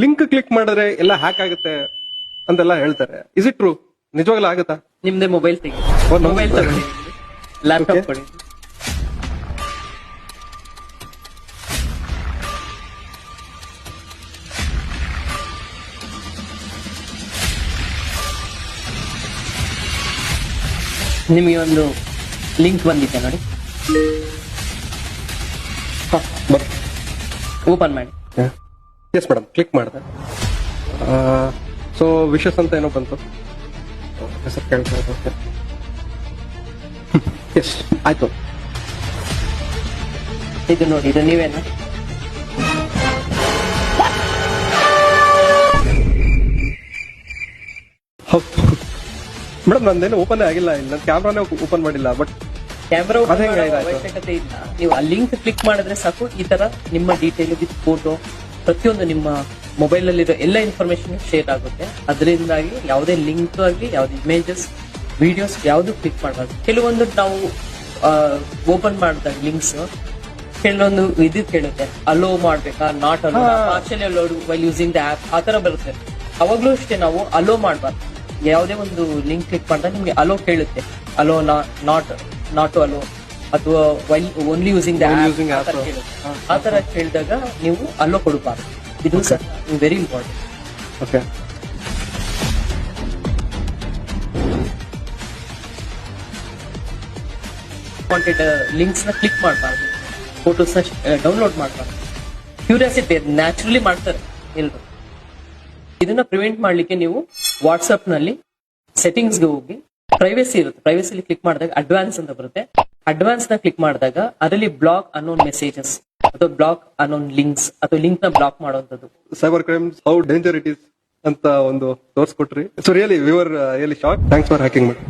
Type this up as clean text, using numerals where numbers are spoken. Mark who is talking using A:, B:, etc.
A: Link click ಮಾಡಿದ್ರೆ ಎಲ್ಲ hack ಆಗುತ್ತೆ ಅಂತೆಲ್ಲ ಹೇಳ್ತಾರೆ. Is it true? ನಿಜವಾಗ್ಲೂ ಆಗುತ್ತಾ?
B: ನಿಮ್ದೇ ಮೊಬೈಲ್ ತೆಗಿ,
A: ನಮ್ಮ
B: ಮೊಬೈಲ್ ತಗೊಳ್ಳಿ, ಲ್ಯಾಪ್ಟಾಪ್
A: Okay.
B: ಕೊಡಿ. ನಿಮಗೆ ಒಂದು ಲಿಂಕ್ ಬಂದಿದೆ ನೋಡಿ, ಓಪನ್ ಮಾಡಿ.
A: ಎಸ್ ಮೇಡಮ್, ಕ್ಲಿಕ್ ಮಾಡಿದೆ. ಸೊ ವಿಶಸ್ ಅಂತ ಏನೋ ಬಂತು, ಹೆಸರು ಕೇಳ್ತಾ. ಎಸ್ ಆಯ್ತು.
B: ಇದು ನೋಡಿ, ಇದು ನೀವೇನಾ?
A: ಮೇಡಮ್ ನಂದೇನು ಓಪನ್ ಆಗಿಲ್ಲ, ಇಲ್ಲ ನನ್ನ ಕ್ಯಾಮ್ರಾನೇ ಓಪನ್ ಮಾಡಿಲ್ಲ. ಬಟ್
B: ಕ್ಯಾಮ್ರಾ
A: ಅದೇ ಹೆಂಗೆ ಇದಾಯ್ತು?
B: ಅವಶ್ಯಕತೆ ಇಲ್ಲ. ನೀವು ಆ ಲಿಂಕ್ ಕ್ಲಿಕ್ ಮಾಡಿದ್ರೆ ಸಾಕು, ಈ ತರ ನಿಮ್ಮ ಡೀಟೇಲ್ ವಿತ್ ಫೋಟೋ ಪ್ರತಿಯೊಂದು ನಿಮ್ಮ ಮೊಬೈಲ್ ಅಲ್ಲಿರೋ ಎಲ್ಲ ಇನ್ಫಾರ್ಮೇಶನ್ ಶೇರ್ ಆಗುತ್ತೆ. ಅದರಿಂದಾಗಿ ಯಾವುದೇ ಲಿಂಕ್ ಆಗಲಿ, ಯಾವುದೇ ಇಮೇಜಸ್, ವಿಡಿಯೋಸ್ ಯಾವುದು ಕ್ಲಿಕ್ ಮಾಡಬಾರ್ದು. ಕೆಲವೊಂದು ನಾವು ಓಪನ್ ಮಾಡಿದಾಗ ಲಿಂಕ್ಸ್ ಕೆಲವೊಂದು ಇದು ಕೇಳುತ್ತೆ, ಅಲೋ ಮಾಡ್ಬೇಕಾ, not allow, partial allowed while using the app, ಆ ತರ ಬರುತ್ತೆ. ಅವಾಗ್ಲೂ ಅಷ್ಟೇ ನಾವು ಅಲೋ ಮಾಡಬಾರ್ದು. ಯಾವುದೇ ಒಂದು ಲಿಂಕ್ ಕ್ಲಿಕ್ ಮಾಡಿದಾಗ ನಿಮ್ಗೆ ಅಲೋ ಕೇಳುತ್ತೆ, ಅಲೋ ನಾಟ್ ಅಲೋ ಅಥವಾ while only using the app ಕೇಳುತ್ತೆ. ಆ ತರ ಕೇಳಿದಾಗ ನೀವು ಅಲೋ ಕೊಡಬಾರ್ದು. ಇದು sir very important.
A: Okay.
B: Wanted links ನ ಕ್ಲಿಕ್ ಮಾಡಬಾರ್ದು, ಫೋಟೋಸ್ ನ ಡೌನ್ಲೋಡ್ ಮಾಡಬಾರ್ದು. ಕ್ಯೂರಿಯಾಸಿಟಿ ನ್ಯಾಚುರಲಿ ಮಾಡ್ತಾರೆ ಎಲ್ರು. ಇದನ್ನ ಪ್ರಿವೆಂಟ್ ಮಾಡ್ಲಿಕ್ಕೆ ನೀವು ವಾಟ್ಸ್ಆಪ್ ನಲ್ಲಿ ಸೆಟ್ಟಿಂಗ್ಸ್ ಗೆ ಹೋಗಿ ಪ್ರೈವೇಸಿ ಇರುತ್ತೆ, ಪ್ರೈವೇಸಿಲಿ ಕ್ಲಿಕ್ ಮಾಡಿದಾಗ ಅಡ್ವಾನ್ಸ್ ಅಂತ ಬರುತ್ತೆ. ಅಡ್ವಾನ್ಸ್ ನ ಕ್ಲಿಕ್ ಮಾಡಿದಾಗ ಅದರಲ್ಲಿ ಬ್ಲಾಕ್ ಅನ್ನೋನ್ ಮೆಸೇಜಸ್ ಅಥವಾ ಬ್ಲಾಕ್ ಅನ್ನೋನ್ ಲಿಂಕ್ಸ್ ಅಥವಾ ಲಿಂಕ್ ನ ಬ್ಲಾಕ್ ಮಾಡುವಂತದ್ದು.
A: Cyber crimes how danger it is ಅಂತ ಒಂದು ತೋರಿಸ್ಕೊಟ್ರಿ. So really we were really shock. Thanks for hacking madam.